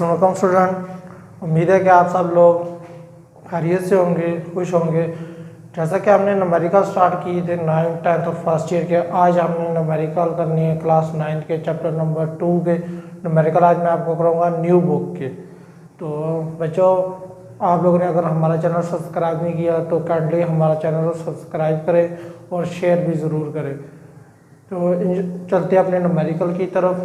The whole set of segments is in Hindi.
अस्सलाम वालेकुम स्टूडेंट, उम्मीद है कि आप सब लोग खैरियत से होंगे, खुश होंगे। जैसा कि हमने न्यूमेरिकल स्टार्ट किए थे 9th 10th और फर्स्ट ईयर के, आज हमने न्यूमेरिकल करनी है क्लास 9th के चैप्टर नंबर 2 के न्यूमेरिकल। आज मैं आपको कराऊंगा न्यू बुक के। तो बच्चों, आप लोगों ने अगर हमारा चैनल सब्सक्राइब नहीं किया तो काइंडली हमारा चैनल को सब्सक्राइब करें और शेयर भी ज़रूर करें। तो चलते अपने न्यूमेरिकल की तरफ।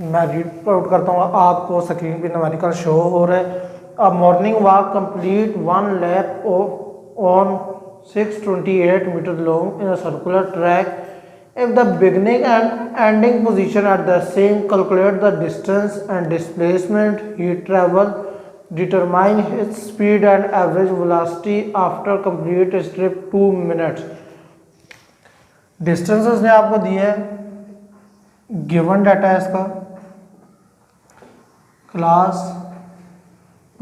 मैं रीड आउट करता हूँ, आपको स्क्रीन पे न्यूमेरिकल शो हो रहा है। A morning walk complete 1 lap on 628 meter long in a circular track. If the beginning and ending position are the same, calculate the distance and displacement he traveled. Determine his speed and average velocity after complete trip 2 minutes. Distances ने आपको दिए हैं, गिवन डाटा है इसका, class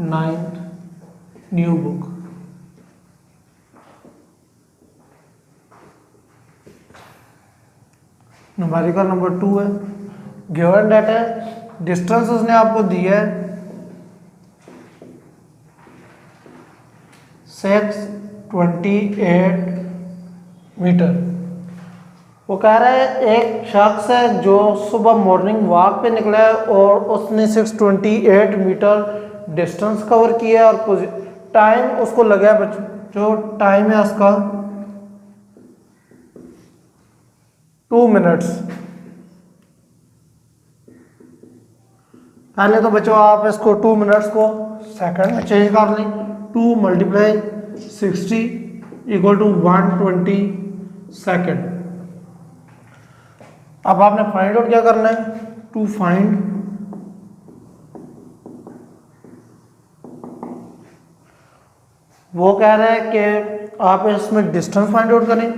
9th new book. Numerical number 2 है, गिवन डाटा है, डिस्टेंसेस ने आपको दिया है 628 मीटर। वो कह रहा है एक शख्स है जो सुबह मॉर्निंग वॉक पे निकला है और उसने 628 मीटर डिस्टेंस कवर किया है और टाइम उसको लगा है, जो टाइम है उसका 2 मिनट्स। पहले तो बच्चों आप इसको 2 मिनट्स को सेकंड में चेंज कर लें। 2 × 60 = 120 सेकंड। अब आपने फाइंड आउट क्या करना है, टू फाइंड वो कह रहा है कि आप इसमें डिस्टेंस फाइंड आउट करें।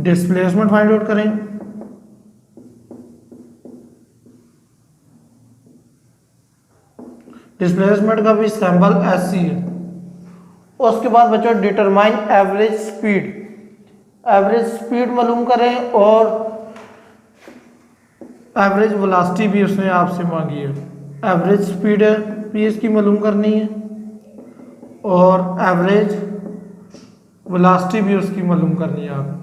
डिस्प्लेसमेंट फाइंड आउट करें। डिस्प्लेसमेंट का भी सिंबल SC है। उसके बाद बच्चों determine average speed. Average speed मालूम करें और एवरेज वेलोसिटी भी उसने आपसे मांगी है। एवरेज स्पीड है भी इसकी मालूम करनी है और एवरेज वेलोसिटी भी उसकी मालूम करनी है आप।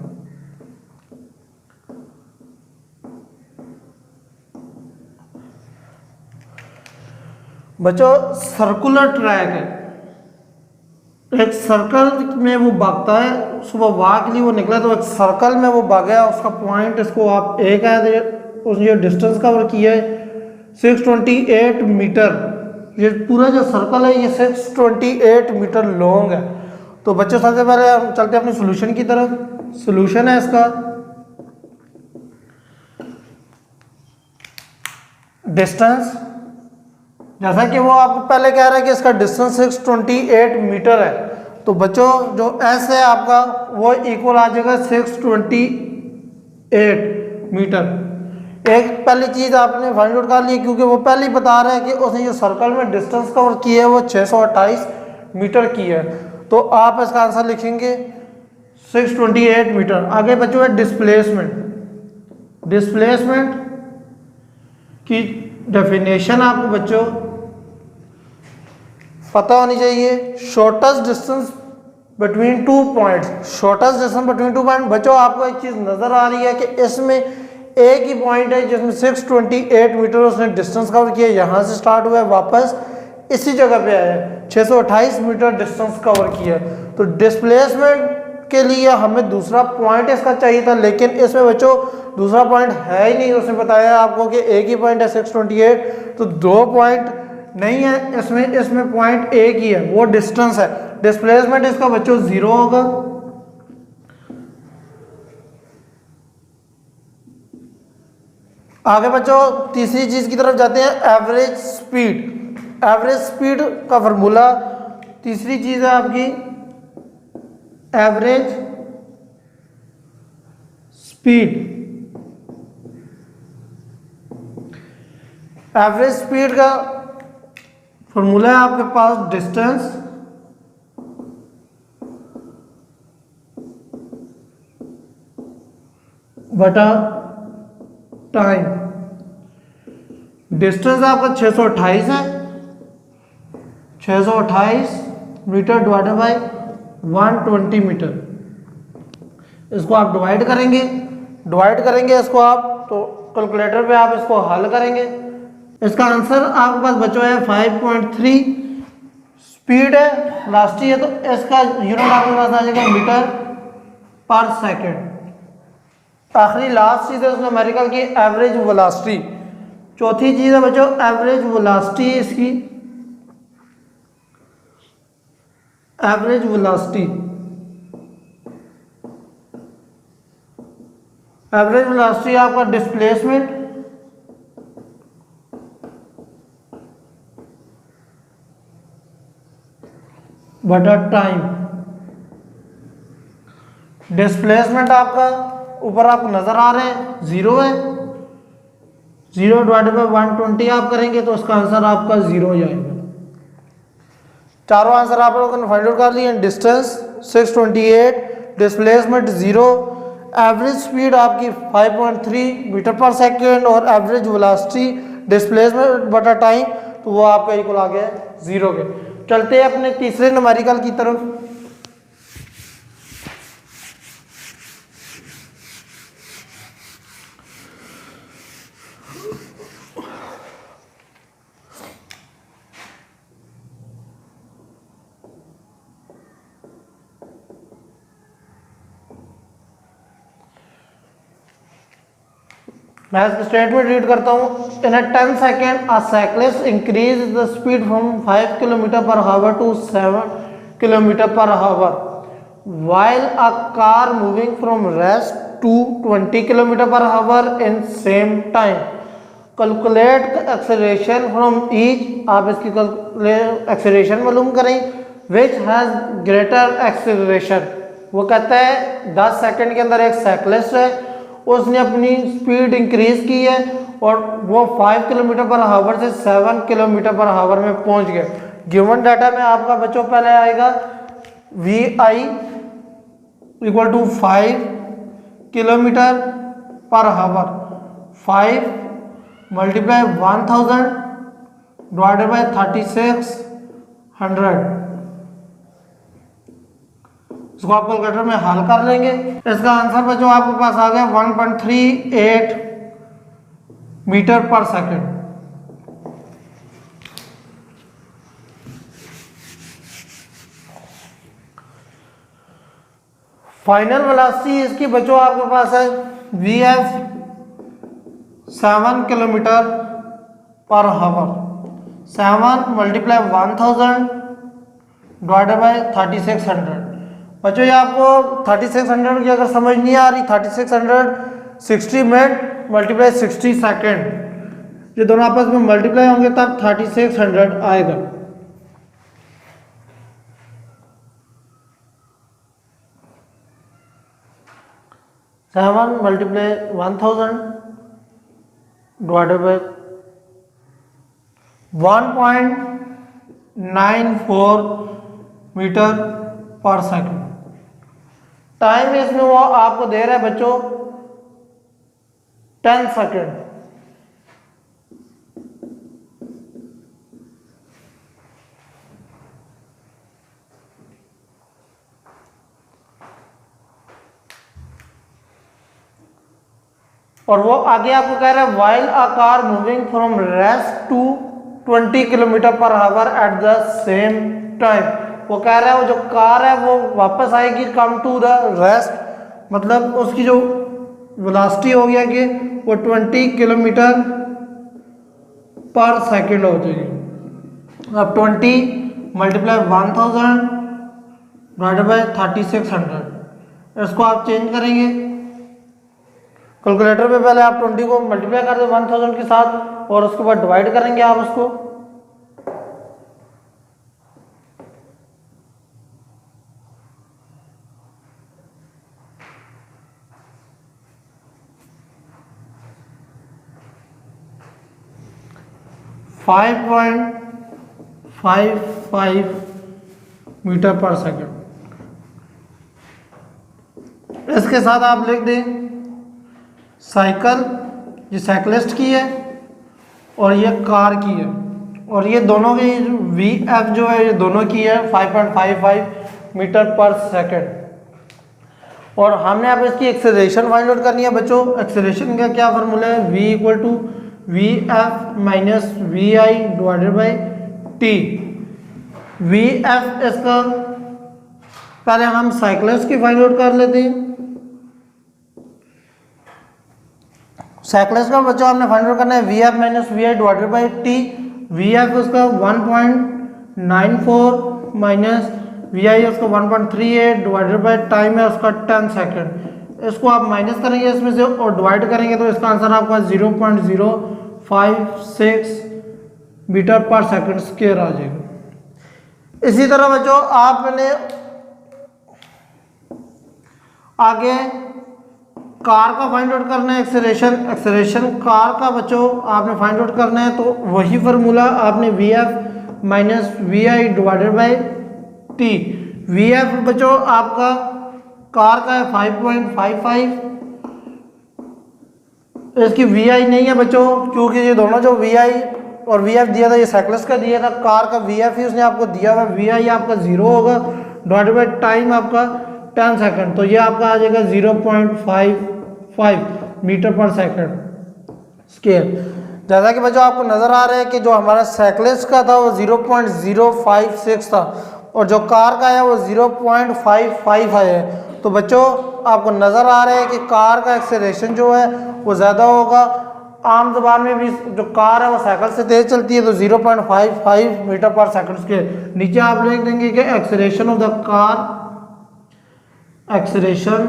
बच्चों सर्कुलर ट्रैक है, एक सर्कल में वो भागता है। सुबह वॉक के लिए वो निकला तो एक सर्कल में वो भागा, उसका पॉइंट इसको आप एक है, उसने डिस्टेंस कवर किया है 628 मीटर। ये पूरा जो सर्कल है ये 628 मीटर लॉन्ग है। तो बच्चों सबसे पहले हम चलते हैं अपने सोल्यूशन की तरफ। सोल्यूशन है इसका डिस्टेंस, जैसा कि वो आपको पहले कह रहा है कि इसका डिस्टेंस 628 मीटर है। तो बच्चों जो S है आपका वो इक्वल आ जाएगा 628 मीटर। एक पहली चीज आपने फाइंड आउट कर ली, क्योंकि वो पहले ही बता रहा है कि उसने जो सर्कल में डिस्टेंस कवर की है वो 628 मीटर की है। तो आप इसका आंसर लिखेंगे 628 मीटर। आगे बच्चों है डिस्प्लेसमेंट। डिस्प्लेसमेंट की डेफिनेशन आपको बच्चों पता होनी चाहिए। Shortest distance between 2 points. Shortest distance between 2 point. बच्चों आपको एक चीज नजर आ रही है कि इसमें एक ही पॉइंट है जिसमें 628 मीटर उसने डिस्टेंस कवर किया, यहां से स्टार्ट हुआ है वापस इसी जगह पे आया है, 628 मीटर डिस्टेंस कवर किया। तो डिस्प्लेसमेंट के लिए हमें दूसरा पॉइंट इसका चाहिए था, लेकिन इसमें बच्चों दूसरा पॉइंट है ही नहीं। उसने बताया आपको कि एक ही पॉइंट है 628, तो 2 पॉइंट नहीं है इसमें पॉइंट एक ही है, वो डिस्टेंस है। डिस्प्लेसमेंट इसका बच्चों 0 होगा। आगे बच्चों तीसरी चीज की तरफ जाते हैं, एवरेज स्पीड। एवरेज स्पीड का फॉर्मूला, तीसरी चीज है आपकी एवरेज स्पीड। एवरेज स्पीड का फॉर्मूला है आपके पास डिस्टेंस बटा टाइम। डिस्टेंस आपका 628 है, 628 मीटर डिवाइडेड बाय 120 मीटर। इसको आप डिवाइड करेंगे इसको आप, तो कैलकुलेटर पे आप इसको हल करेंगे। इसका आंसर आपके पास बचा है 5.3। स्पीड है, वेलोसिटी है, तो इसका यूनिट आपके पास आ जाएगा मीटर पर सेकंड। आखिरी लास्ट चीज है उसमें न्यूमेरिकल की एवरेज वेलोसिटी। चौथी चीज है बच्चों एवरेज वेलोसिटी। इसकी एवरेज वेलोसिटी, एवरेज वेलोसिटी आपका डिस्प्लेसमेंट बटा टाइम। डिस्प्लेसमेंट आपका ऊपर आपको नजर आ रहे हैं 0 है, 0 डिवाइडेड बाय 120 आप करेंगे तो उसका आंसर आपका 0 हो जाएगा। चारों आंसर आप लोगों ने फाइंड आउट कर लिए। डिस्टेंस 628, डिस्प्लेसमेंट 0, एवरेज स्पीड आपकी 5.3 मीटर पर सेकेंड और एवरेज वेलोसिटी डिस्प्लेसमेंट बटा टाइम, तो वो आपका इक्वल आ गया 0 के। चलते हैं अपने तीसरे न्यूमेरिकल की तरफ। मैं इसका स्टेटमेंट रीड करता हूँ। इन अ 10 second a cyclist increase the speed from 5 kilometre पर हावर टू 7 किलोमीटर पर हावर while a car moving from rest to 20 kilometre पर हावर in same time. Calculate the acceleration from each. आप इसकी acceleration मालूम करें which has greater acceleration. वो कहता है 10 सेकंड के अंदर एक साइक्लिस्ट है, उसने अपनी स्पीड इंक्रीज की है और वो 5 किलोमीटर पर हावर से 7 किलोमीटर पर हावर में पहुंच गए। गिवन डाटा में आपका बच्चों पहले आएगा VI इक्वल टू 5 किलोमीटर पर हावर, 5 मल्टीप्लाई 1000 डिवाइडेड बाय 3600। इसको आप कैलकुलेटर में हल कर लेंगे। इसका आंसर बच्चों आपके पास आ गया 1.38 metre per second. Final velocity इसकी बच्चों आपके पास है VF 7 किलोमीटर पर हावर, 7 मल्टीप्लाई 1000 डिवाइडेड बाय 3600। बच्चों ये आपको 3600 की अगर समझ नहीं आ रही, 3600 60 मिनट मल्टीप्लाई 60 सेकेंड, ये दोनों आपस में मल्टीप्लाई होंगे तब 3600 आएगा। Seven multiply 1000 divided by 1.94 meter per second. Time इसमें वो आपको दे रहा है बच्चों 10 सेकंड। और वो आगे आपको कह रहा है while a car moving from rest to 20 kilometre पर हावर एट द सेम टाइम। वो कह रहा है वो जो कार है वो वापस आएगी कम टू द रेस्ट, मतलब उसकी जो वेलोसिटी हो गया कि वो 20 किलोमीटर पर सेकंड हो जाएगी। अब 20 मल्टीप्लाई 1000 डिवाइडेड बाय 3600, इसको आप चेंज करेंगे कैलकुलेटर पे। पहले आप 20 को मल्टीप्लाई कर दे 1000 के साथ और उसके बाद डिवाइड करेंगे आप उसको। Five 5.55 metre per second. इसके साथ आप लिख दें साइकिल, ये साइकिलिस्ट की है और ये कार की है, और ये दोनों की वी एफ जो है ये दोनों की है 5.55 मीटर पर सेकंड। और हमने अब इसकी एक्सेलरेशन फाइंड आउट करनी है बच्चों। एक्सेलरेशन का क्या फार्मूला है, v equal to V F minus V I divided by T. V F इसका पहले हम साइकिलिस्ट की फाइंड आउट कर लेते हैं। साइकिलिस्ट का बच्चों हमने फाइंड आउट करना है V F minus V I divided by T. V F उसका 1.94 माइनस वी आई उसका 1.38 डिवाइडेड बाई टाइम है उसका 10 सेकेंड। इसको आप माइनस करेंगे इसमें से और डिवाइड करेंगे तो इसका आंसर आपका 0.056 मीटर पर सेकंड स्क्वायर आ जाएगा। इसी तरह बच्चों आपने आगे कार का फाइंड आउट करना है, एक्सेलरेशन कार का बच्चों आपने फाइंड आउट करना है, तो वही फार्मूला आपने V F minus V I divided by T. V F बच्चों आपका कार का है 5.55, इसकी वी आई नहीं है बच्चों क्योंकि ये दोनों जो वी आई और वी एफ दिया था ये साइकिलिस्ट का दिया था, कार का वी एफ ही उसने आपको दिया हुआ, वी आई आपका 0 होगा डिवाइडेड बाई टाइम आपका 10 सेकंड, तो ये आपका आ जाएगा 0.55 मीटर पर सेकंड स्क्वायर। जैसा कि बच्चों आपको नज़र आ रहा है कि जो हमारा साइकिलिस्ट का था वो 0.056 था और जो कार का है वो 0.55 है। तो बच्चों आपको नज़र आ रहा है कि कार का एक्सेलरेशन जो है वो ज़्यादा होगा। आम ज़बान में भी जो कार है वो साइकिल से तेज़ चलती है, तो 0.55 मीटर पर सेकंड स्क्वायर। नीचे आप लिख देंगे कि acceleration of the car, acceleration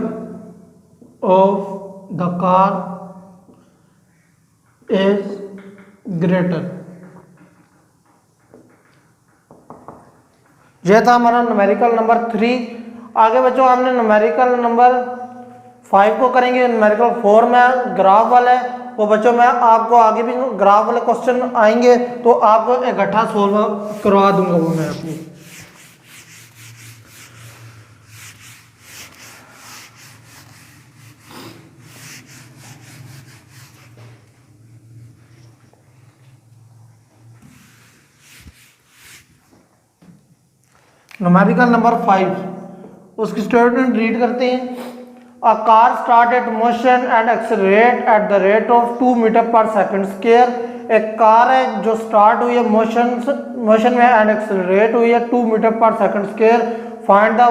of the car is greater। यह था हमारा न्यूमेरिकल नंबर 3। आगे बच्चों हमने न्यूमेरिकल नंबर 5 को करेंगे। न्यूमेरिकल 4 में ग्राफ वाला है, वो बच्चों मैं आपको आगे भी ग्राफ वाले क्वेश्चन आएंगे तो आपको इकट्ठा सोल्व करवा दूंगा वो मैं आपको। न्यूमेरिकल नंबर 5 उसकी स्टेटमेंट रीड करते हैं। A car start at motion and accelerate at the rate of 2 meter per second square. एक कार है जो स्टार्ट हुई है मोशन में एंड एक्सेलरेट हुई है 2 meter per second square. Find the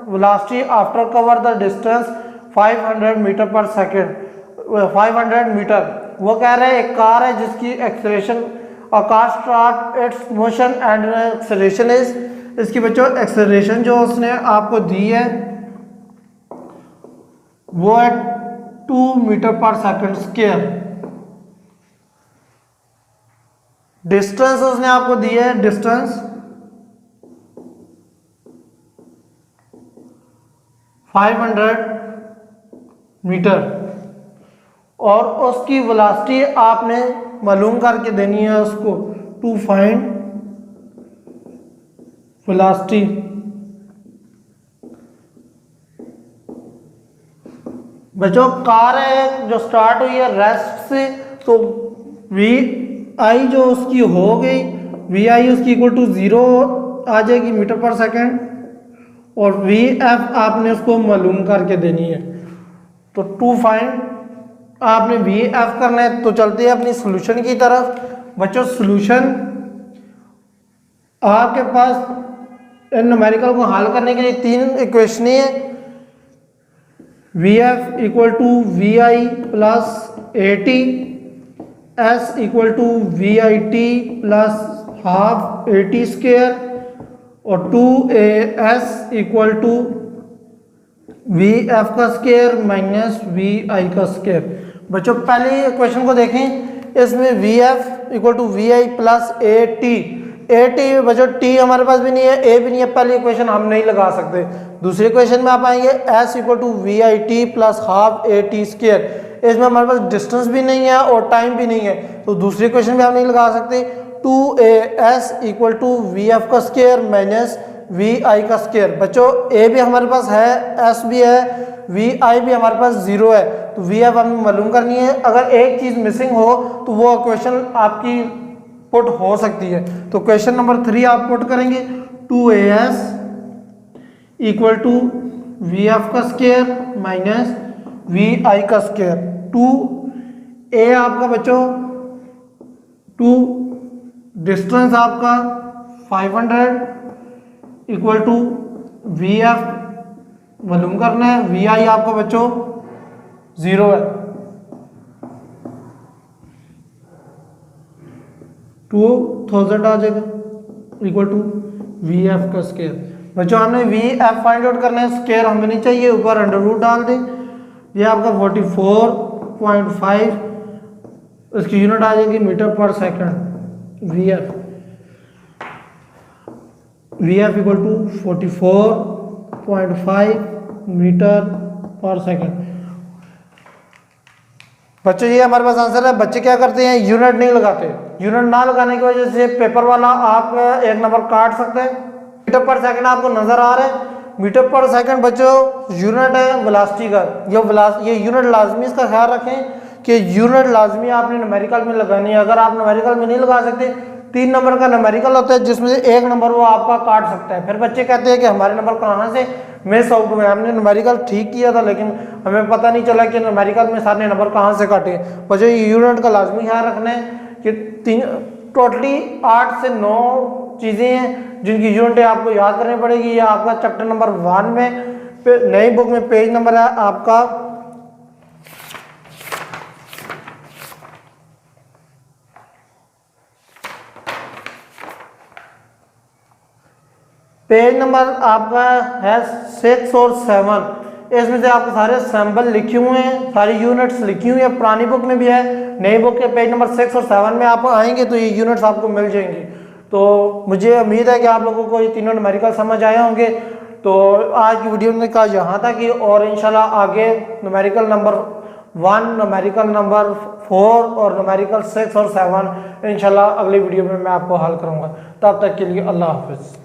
velocity after cover the distance 500 meter per second, 500 meter. वो कह रहे हैं एक कार है जिसकी acceleration, a car start its motion and acceleration is, इसकी बच्चों एक्सेलरेशन जो उसने आपको दी है वो है 2 meter per second square. Distance उसने आपको दी है, डिस्टेंस 500 मीटर और उसकी वेलोसिटी आपने मालूम करके देनी है उसको, टू फाइंड वेलोसिटी। बच्चों कार है जो स्टार्ट हुई है रेस्ट से, तो वी आई जो उसकी हो गई, वी आई उसकी इक्वल टू 0 आ जाएगी मीटर पर सेकंड और वी एफ आपने उसको मालूम करके देनी है। तो टू फाइंड आपने वी एफ करना है। तो चलते हैं अपनी सोल्यूशन की तरफ। बच्चों सोल्यूशन आपके पास न्यूमेरिकल को हल करने के लिए 3 इक्वेशन है। V F equal to V I plus A T, S equal to V I T plus half A T square और 2as equal to V F का स्क्वायर माइनस वी आई का स्क्वायर। बच्चों पहले इक्वेशन को देखें, इसमें V F equal to V I plus A T बच्चों टी हमारे पास भी नहीं है, ए भी नहीं है, पहली इक्वेशन हम नहीं लगा सकते। दूसरी इक्वेशन में आप आएंगे S equal to V I T plus half A T square, इसमें हमारे पास डिस्टेंस भी नहीं है और टाइम भी नहीं है, तो दूसरी इक्वेशन में हम नहीं लगा सकते। 2as equal to V F का स्क्वायर माइनस वी आई का स्क्वायर। बच्चों ए भी हमारे पास है, एस भी है, वी आई भी हमारे पास 0 है, तो वी एफ हमें मालूम करनी है। अगर एक चीज़ मिसिंग हो तो वो क्वेश्चन आपकी पुट हो सकती है। तो क्वेश्चन नंबर 3 आप पुट करेंगे 2as equal to V F का स्क्वायर माइनस वी आई का स्क्वायर। 2a आपका बच्चों 2 डिस्टेंस आपका 500 इक्वल टू वी एफ मालूम करना है, वी आई आपका बच्चों 0 है। 2000 आ जाएगा इक्वल टू वी एफ का स्क्वायर। बच्चों हमने वी एफ फाइंड आउट करना है, स्क्वायर हमें नहीं चाहिए, ऊपर अंडर रूट डाल दें। ये आपका 44.5 इसकी यूनिट आ जाएगी meter per second. V F equal to 44.5 meter per second. बच्चों ये हमारे पास आंसर है। बच्चे क्या करते हैं, यूनिट नहीं लगाते। यूनिट ना लगाने की वजह से पेपर वाला आप एक नंबर काट सकते हैं। मीटर पर सेकंड आपको नजर आ रहा है, मीटर पर सेकंड बच्चों यूनिट है वेलोसिटी का। ये यूनिट लाजमी इसका ख्याल रखें कि यूनिट लाजमी आपने न्यूमेरिकल में लगानी है। अगर आप न्यूमेरिकल में नहीं लगा सकते, 3 नंबर का न्यूमेरिकल होता है जिसमें से 1 नंबर वो आपका काट सकता है। फिर बच्चे कहते हैं कि हमारे नंबर कहाँ से मिस आउट हुए, हमने न्यूमेरिकल ठीक किया था लेकिन हमें पता नहीं चला कि न्यूमेरिकल में सारे नंबर कहाँ से काटे। बच्चों ये यूनिट का लाजमी ख्याल रखना है कि टोटली 8 से 9 चीज़ें हैं जिनकी यूनिट आपको याद करनी पड़ेगी। ये आपका चैप्टर नंबर 1 में नई बुक में पेज नंबर है आपका 6 और 7। इसमें से आपको सारे सैंपल लिखे हुए हैं, सारी यूनिट्स लिखी हुई है, पुरानी बुक में भी है, नई बुक के पेज नंबर 6 और 7 में आप आएंगे तो ये यूनिट्स आपको मिल जाएंगी। तो मुझे उम्मीद है कि आप लोगों को ये तीनों न्यूमेरिकल समझ आए होंगे। तो आज की वीडियो में का यहाँ तक ही, और इंशाल्लाह आगे न्यूमेरिकल नंबर 1, न्यूमेरिकल नंबर 4 और न्यूमेरिकल 6 और 7 इंशाल्लाह अगली वीडियो में मैं आपको हल करूँगा। तब तक के लिए अल्लाह हाफिज़।